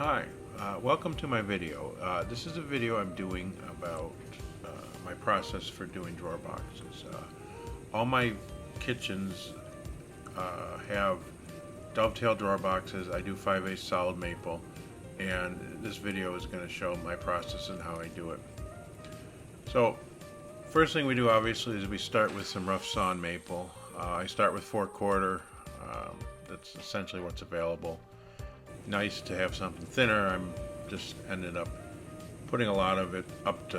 Hi, welcome to my video. This is a video I'm doing about my process for doing drawer boxes. All my kitchens have dovetail drawer boxes. I do 5/8 solid maple, and this video is going to show my process and how I do it. So, first thing we do obviously is we start with some rough sawn maple. I start with 4/4. That's essentially what's available. Nice to have something thinner. I'm just ended up putting a lot of it up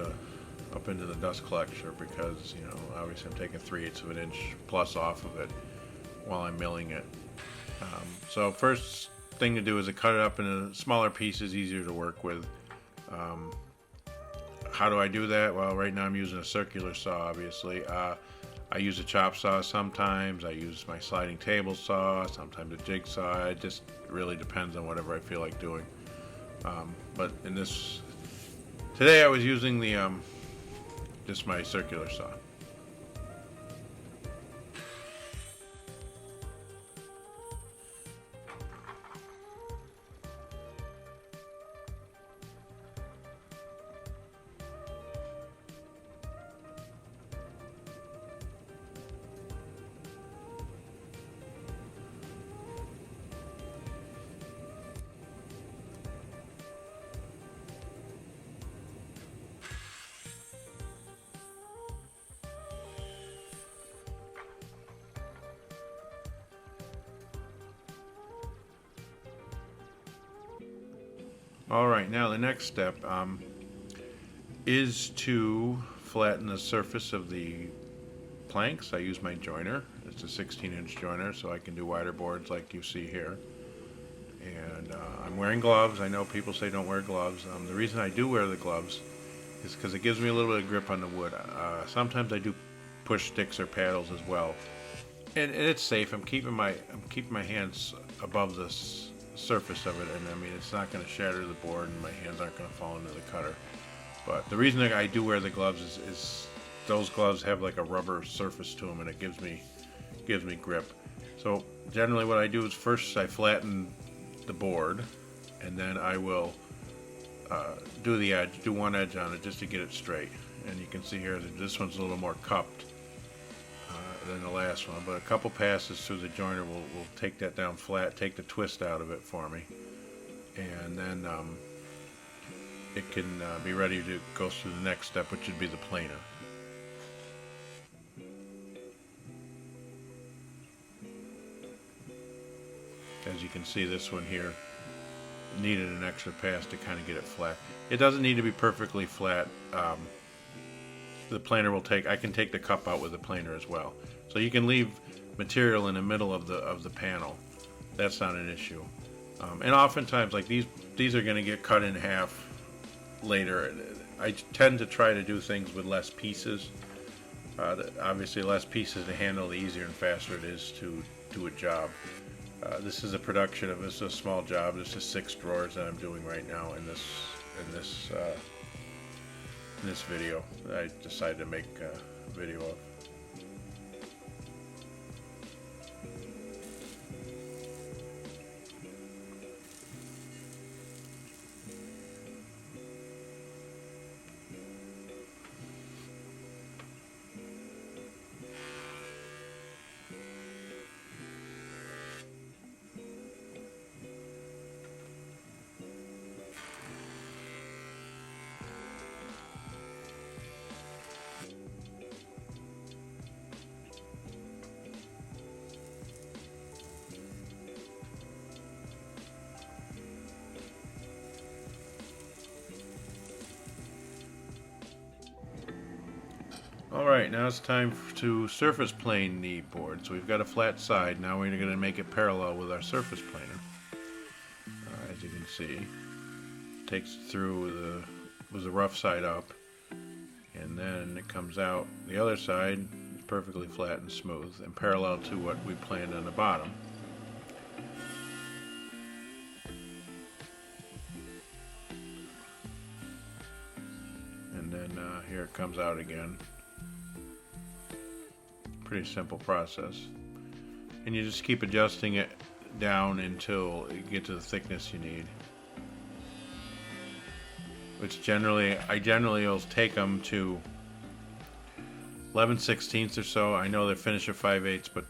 into the dust collector because, you know, obviously I'm taking 3/8 of an inch plus off of it while I'm milling it. So first thing to do is to cut it up into smaller pieces, easier to work with. How do I do that? Well, right now I'm using a circular saw, obviously. I use a chop saw sometimes. I use my sliding table saw, sometimes a jigsaw. It just really depends on whatever I feel like doing. But in this, today I was using the just my circular saw. Alright, now the next step is to flatten the surface of the planks. I use my joiner. It's a 16-inch joiner, so I can do wider boards like you see here. And I'm wearing gloves. I know people say don't wear gloves. The reason I do wear the gloves is because it gives me a little bit of grip on the wood. Sometimes I do push sticks or paddles as well, and it's safe. I'm keeping my hands above this surface of it, and I mean it's not going to shatter the board and my hands aren't going to fall into the cutter. But the reason that I do wear the gloves is those gloves have like a rubber surface to them, and it gives me grip. So generally what I do is first I flatten the board, and then I will do one edge on it just to get it straight. And you can see here that this one's a little more cupped than the last one, but a couple passes through the joiner will take that down flat, take the twist out of it for me, and then it can be ready to go through the next step, which would be the planer. As you can see, this one here needed an extra pass to kind of get it flat. It doesn't need to be perfectly flat. The planer will I can take the cup out with the planer as well. So you can leave material in the middle of the panel. That's not an issue. And oftentimes, like these are going to get cut in half later. I tend to try to do things with less pieces. Obviously, less pieces to handle, the easier and faster it is to do a job. This is a small job. This is 6 drawers that I'm doing right now in this video that I decided to make a video of. Alright, now it's time to surface plane the board. So we've got a flat side. Now we're going to make it parallel with our surface planer. As you can see, it takes it through with the rough side up, and then it comes out the other side perfectly flat and smooth and parallel to what we planned on the bottom. And then here it comes out again. Pretty simple process, and you just keep adjusting it down until you get to the thickness you need. which I generally will take them to 11/16 or so. I know they finish at 5/8, but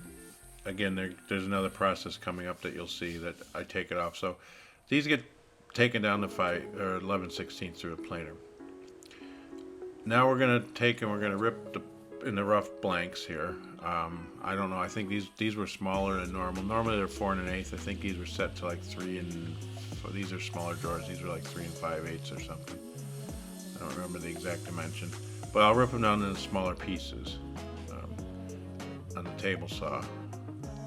again, there's another process coming up that you'll see that I take it off. So these get taken down to 11/16 through a planer. Now we're gonna take and we're gonna rip in the rough blanks here. I don't know. I think these were smaller than normal. Normally they're 4 1/8. I think these were set to like 3 and. These are smaller drawers. These are like 3 5/8 or something. I don't remember the exact dimension, but I'll rip them down into smaller pieces on the table saw,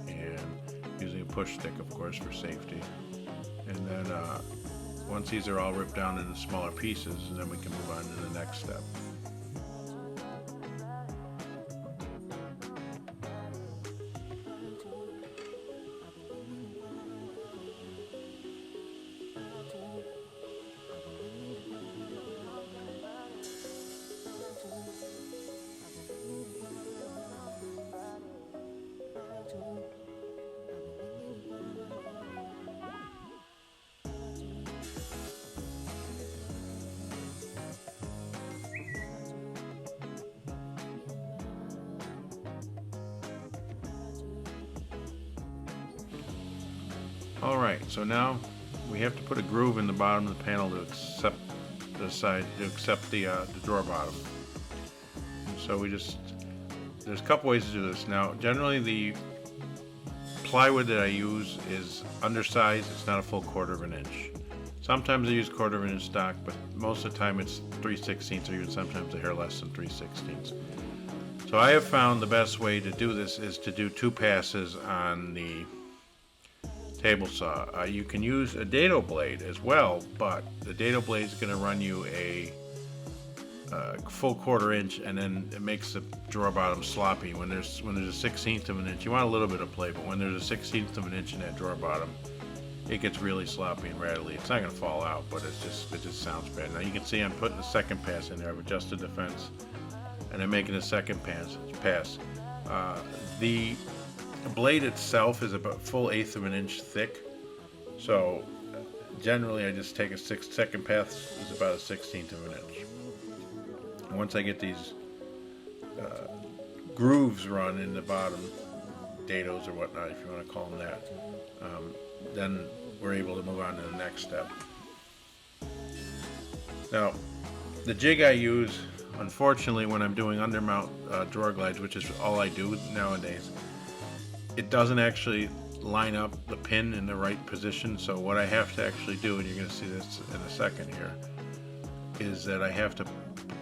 and using a push stick, of course, for safety. And then once these are all ripped down into smaller pieces, then we can move on to the next step. Alright, so now we have to put a groove in the bottom of the panel to accept the drawer bottom. And so there's a couple ways to do this. Now, generally the plywood that I use is undersized. It's not a full 1/4 inch. Sometimes I use 1/4 inch stock, but most of the time it's 3/16 or even sometimes a hair less than 3/16. So I have found the best way to do this is to do 2 passes on the table saw. You can use a dado blade as well, but the dado blade is going to run you a full 1/4 inch, and then it makes the drawer bottom sloppy. When there's a 1/16 of an inch, you want a little bit of play, but when there's a 1/16 of an inch in that drawer bottom, it gets really sloppy and rattly. It's not going to fall out, but it just sounds bad. Now you can see I'm putting the second pass in there. I've adjusted the fence, and I'm making a second pass. The blade itself is about full 1/8 of an inch thick, so generally I just take a second pass is about a 1/16 of an inch. And once I get these grooves run in the bottom, dados or whatnot, if you want to call them that, then we're able to move on to the next step. Now, the jig I use, unfortunately, when I'm doing undermount drawer glides, which is all I do nowadays, it doesn't actually line up the pin in the right position. So what I have to actually do, and you're going to see this in a second here, is that I have to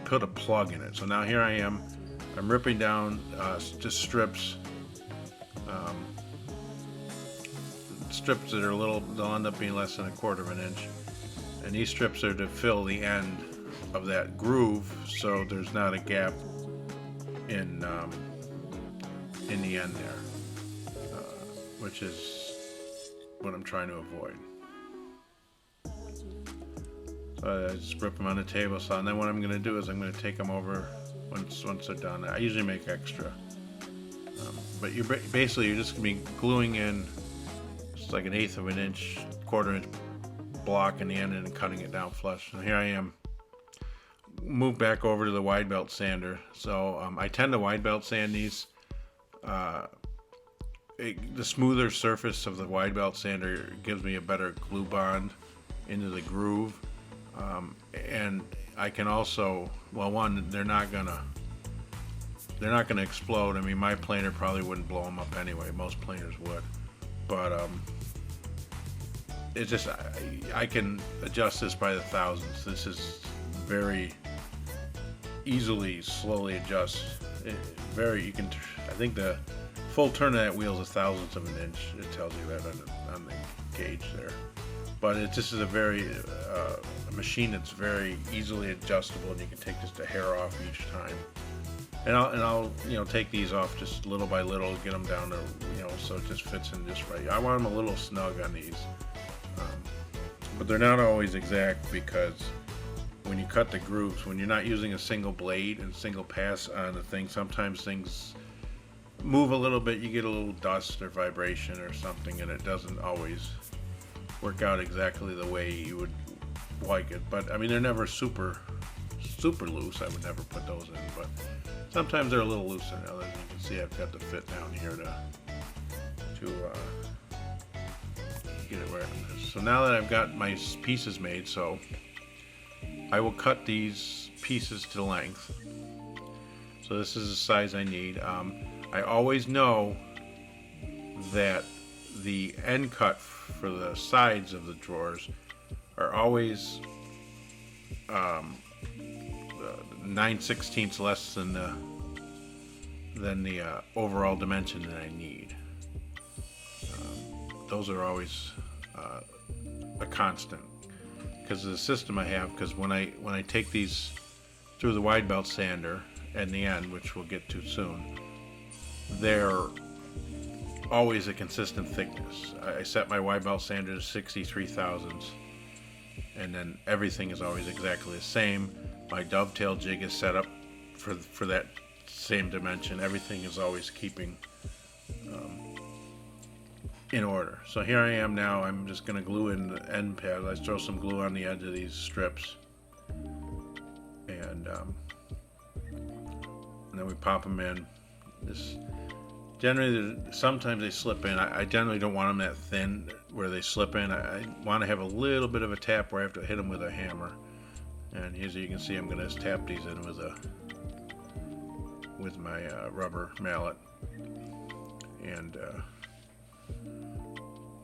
put a plug in it. So now here I am, I'm ripping down just strips that are they'll end up being less than a 1/4 inch, and these strips are to fill the end of that groove, so there's not a gap in the end there, which is what I'm trying to avoid. So I just rip them on the table saw, and then what I'm going to do is I'm going to take them over once they're done. I usually make extra, but you're just going to be gluing in just like an 1/8 of an inch, 1/4 inch block in the end and cutting it down flush. And here I am. Move back over to the wide belt sander. So I tend to wide belt sand these. The smoother surface of the wide belt sander gives me a better glue bond into the groove, and I can also, well, one, they're not gonna explode. I mean, my planer probably wouldn't blow them up anyway. Most planers would, but it's just I can adjust this by the thousandths. This is very easily, slowly adjust. I think the full turn of that wheel is 1/1000th of an inch. It tells you that on the gauge there. But it just is a machine that's very easily adjustable, and you can take just a hair off each time. And I'll take these off just little by little, get them down to so it just fits in just right. I want them a little snug on these, but they're not always exact, because when you cut the grooves, when you're not using a single blade and single pass on the thing, sometimes things move a little bit. You get a little dust or vibration or something, and it doesn't always work out exactly the way you would like it. But I mean, they're never super loose. I would never put those in, but sometimes they're a little looser. Now, as you can see, I've got the fit down here to get it where it is. So now that I've got my pieces made, so I will cut these pieces to length. So this is the size I need. I always know that the end cut for the sides of the drawers are always 9/16 less than the overall dimension that I need. Those are always a constant because of the system I have. Because when I take these through the wide belt sander in the end, which we'll get to soon, they're always a consistent thickness. I set my wide belt sander to 63 thousandths, and then everything is always exactly the same. My dovetail jig is set up for that same dimension. Everything is always keeping in order. So here I am now. I'm just going to glue in the end pads. I throw some glue on the edge of these strips, and then we pop them in. This generally, sometimes they slip in. I generally don't want them that thin where they slip in. I want to have a little bit of a tap where I have to hit them with a hammer. And as you can see, I'm going to just tap these in with my rubber mallet, and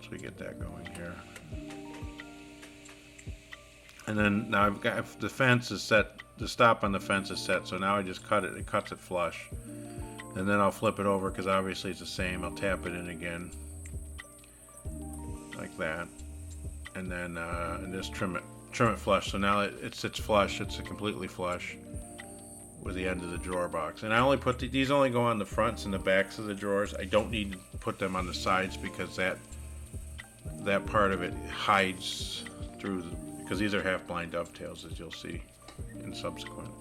so we get that going here. And then now I've got the fence is set. The stop on the fence is set. So now I just cut it. It cuts it flush, and then I'll flip it over because obviously it's the same. I'll tap it in again, like that, and then and just trim it flush. So now it sits flush. It's completely flush with the end of the drawer box. And I only put these only go on the fronts and the backs of the drawers. I don't need to put them on the sides because that part of it hides through because these are half blind dovetails, as you'll see in subsequent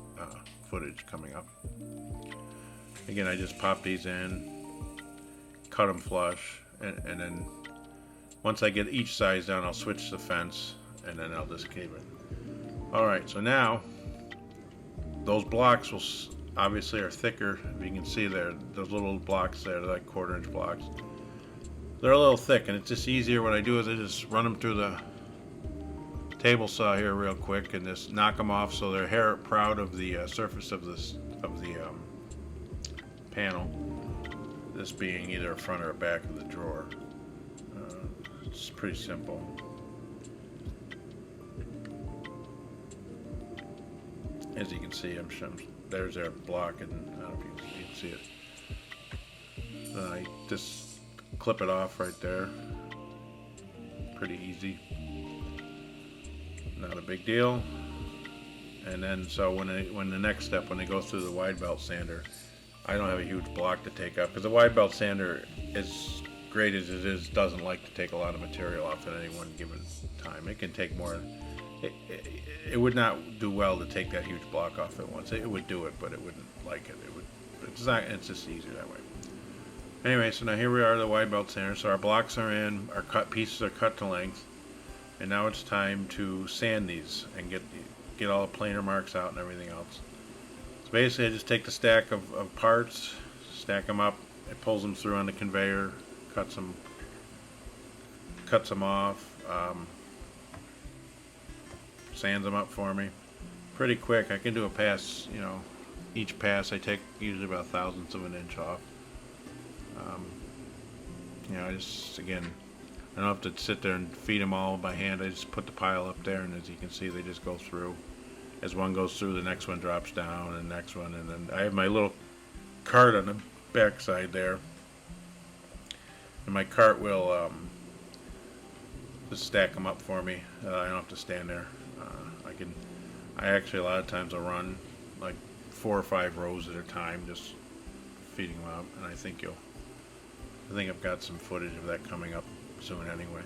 footage coming up. Again, I just pop these in, cut them flush, and then once I get each size down, I'll switch the fence, and then I'll just cave it. Alright, so now those blocks will obviously are thicker. If you can see there, those little blocks there, they're like 1/4 inch blocks. They're a little thick, and it's just easier. What I do is I just run them through the table saw here real quick and just knock them off so they're hair proud of the surface of the panel. This being either a front or a back of the drawer. It's pretty simple. As you can see, I'm showing, there's our block, and I don't know if you can see it. I just clip it off right there. Pretty easy. Not a big deal. And then, so when the next step, when they go through the wide belt sander, I don't have a huge block to take up because the wide belt sander, as great as it is, doesn't like to take a lot of material off at any one given time. It can take more. It would not do well to take that huge block off at once. It would do it, but it wouldn't like it. It's not. It's just easier that way. Anyway, so now here we are, the wide belt sander. So our blocks are in, our cut pieces are cut to length, and now it's time to sand these and get all the planer marks out and everything else. So basically, I just take the stack of parts, stack them up, it pulls them through on the conveyor, cuts them off. Sands them up for me pretty quick. I can do a pass, each pass I take usually about thousandths of an inch off. I just, again, I don't have to sit there and feed them all by hand. I just put the pile up there, and as you can see, they just go through. As one goes through, the next one drops down, and the next one, and then I have my little cart on the back side there, and my cart will just stack them up for me. I don't have to stand there. I actually a lot of times will run like 4 or 5 rows at a time, just feeding them out, and I think I've got some footage of that coming up soon anyway.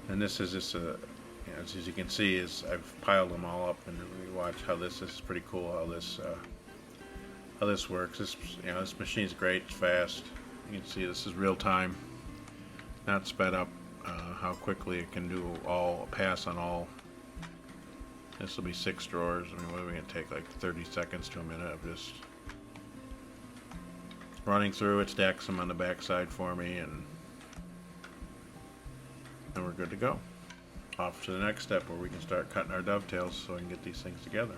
And this is just as you can see, is I've piled them all up, and we watch how this is pretty cool. How this works. This machine's great. It's fast. You can see this is real time, not sped up. How quickly it can do all pass on all. This will be 6 drawers. I mean, what are we going to take, like 30 seconds to a minute of just running through it, stacks them on the back side for me, and then we're good to go. Off to the next step where we can start cutting our dovetails so we can get these things together.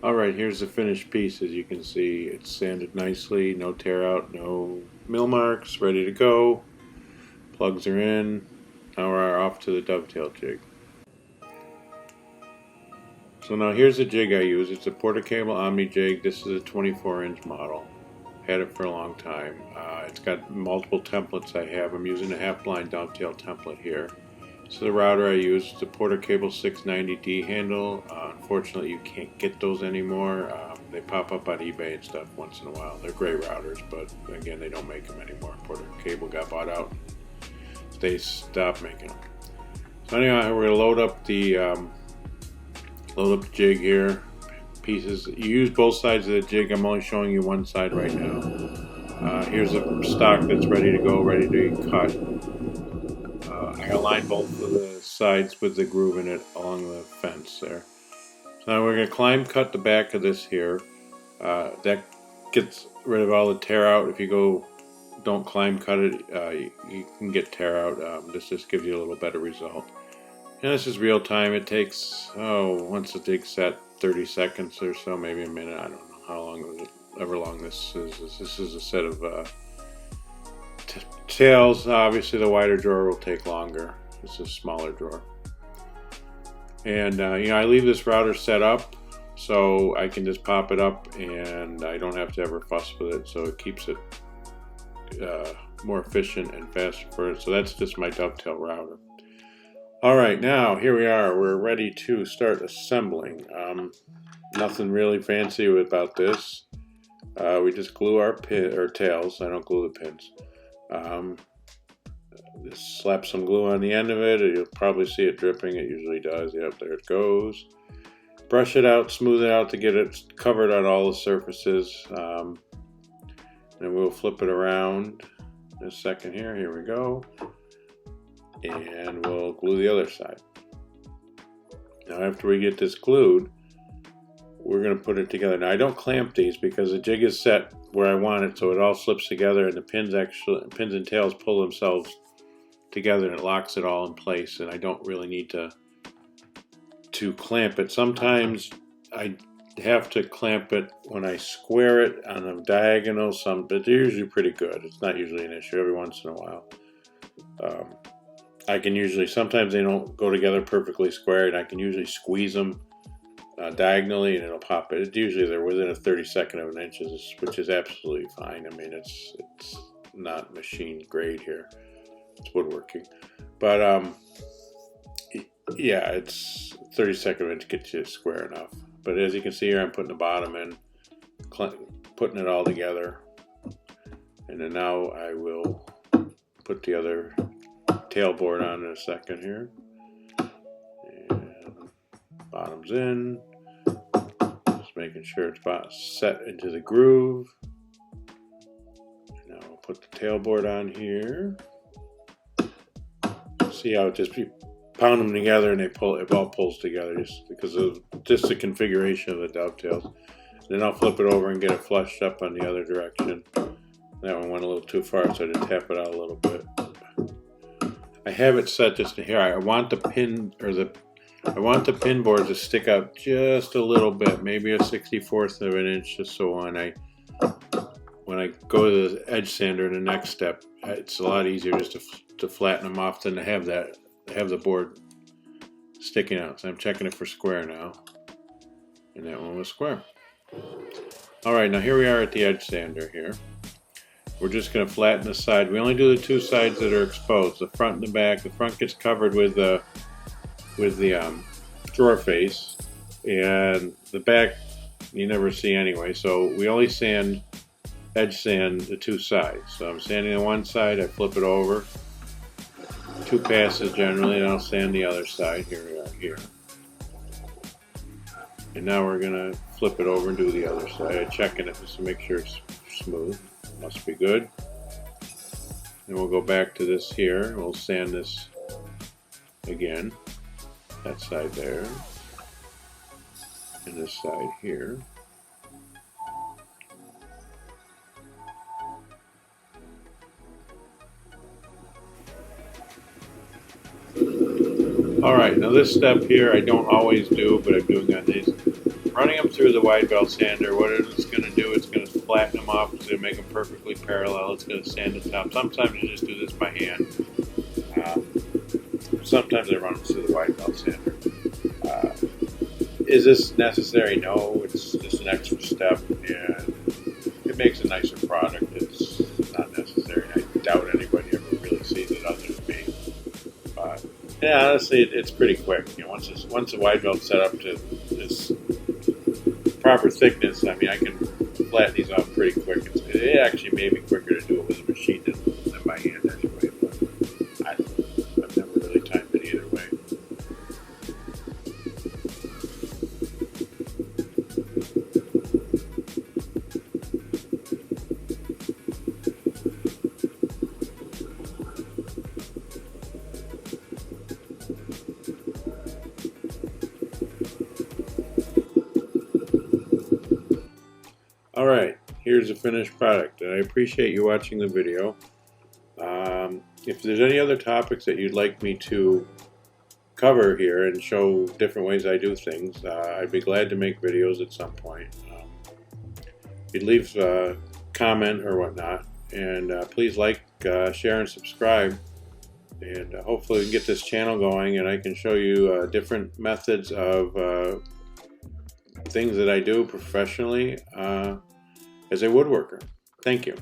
Alright, here's the finished piece. As you can see, it's sanded nicely, no tear out, no mill marks, ready to go. Plugs are in. Now we're off to the dovetail jig. So now here's the jig I use. It's a Porter Cable Omni jig. This is a 24-inch model. Had it for a long time. It's got multiple templates I have. I'm using a half-blind dovetail template here. So the router I use is the Porter Cable 690D handle. Unfortunately, you can't get those anymore. They pop up on eBay and stuff once in a while. They're great routers, but again, they don't make them anymore. Porter Cable got bought out. They stopped making them. So anyway, we're gonna load up the jig here. Pieces. You use both sides of the jig. I'm only showing you one side right now. Here's a stock that's ready to go, ready to be cut. I aligned both of the sides with the groove in it along the fence there. So now we're going to cut the back of this here. That gets rid of all the tear out. If you don't cut it, you can get tear out. This just gives you a little better result. And this is real time. It takes, once the jig's set, 30 seconds or so, maybe a minute. I don't know how long, however long this is. This is a set of tails. Obviously the wider drawer will take longer. This is a smaller drawer. And I leave this router set up so I can just pop it up and I don't have to ever fuss with it, so it keeps it more efficient and faster for it. So that's just my dovetail router. Alright, now here we are. We're ready to start assembling. Nothing really fancy about this. We just glue our tails. I don't glue the pins. Just slap some glue on the end of it. You'll probably see it dripping. It usually does. Yep, there it goes. Brush it out, smooth it out to get it covered on all the surfaces. And we'll flip it around in a second here. Here we go. And we'll glue the other side. Now after we get this glued, we're going to put it together. Now I don't clamp these because the jig is set where I want it, so it all slips together and the pins and tails pull themselves together and it locks it all in place, and I don't really need to clamp it. Sometimes I have to clamp it when I square it on a diagonal, but they're usually pretty good. It's not usually an issue. Every once in a while I can usually, sometimes they don't go together perfectly square, and I can usually squeeze them diagonally and it'll pop it. Usually they're within a 32nd of an inch, which is absolutely fine. I mean, it's not machine grade here. It's woodworking. But yeah, it's 32nd of an inch gets you square enough. But as you can see here, I'm putting the bottom in, putting it all together. And then now I will put the other tailboard on in a second here. And bottom's in. Just making sure it's set into the groove. Now we'll put the tailboard on here. See how it just pound them together and it all pulls together just because of just the configuration of the dovetails. Then I'll flip it over and get it flushed up on the other direction. That one went a little too far, so I had to tap it out a little bit. I have it set just to here. I want the pin board to stick up just a little bit, maybe a 64th of an inch, just so when I go to the edge sander in the next step, it's a lot easier just to flatten them off than to have the board sticking out. So I'm checking it for square now, and that one was square. All right, now here we are at the edge sander here. We're just going to flatten the side. We only do the two sides that are exposed, the front and the back. The front gets covered with the with the drawer face, and the back you never see anyway, so we only edge sand the two sides. So I'm sanding on one side, I flip it over, 2 passes generally, and I'll sand the other side. Here we are here. And now we're going to flip it over and do the other side. I'm checking it just to make sure it's smooth. Must be good. And we'll go back to this here. We'll sand this again. That side there. And this side here. Alright, now this step here I don't always do, but I'm doing on these. Running them through the wide belt sander, what it's going to do, it's going to flatten them off, it's going to make them perfectly parallel, it's going to sand the top. Sometimes you just do this by hand. Sometimes I run them through the wide belt sander. Is this necessary? No, it's just an extra step, and it makes a nicer product. It's not necessary. I doubt anybody ever really sees it other than me. Yeah, honestly, it's pretty quick. You know, once the wide belt's set up to this proper thickness, I mean, I can flatten these off pretty quick. It actually may be quicker to do it with a machine than by hand anyway. But I've never really timed it either way. Alright, here's the finished product, and I appreciate you watching the video. If there's any other topics that you'd like me to cover here and show different ways I do things, I'd be glad to make videos at some point. You'd leave a comment or whatnot, and please like, share, and subscribe, and hopefully we can get this channel going and I can show you different methods of things that I do professionally as a woodworker. Thank you.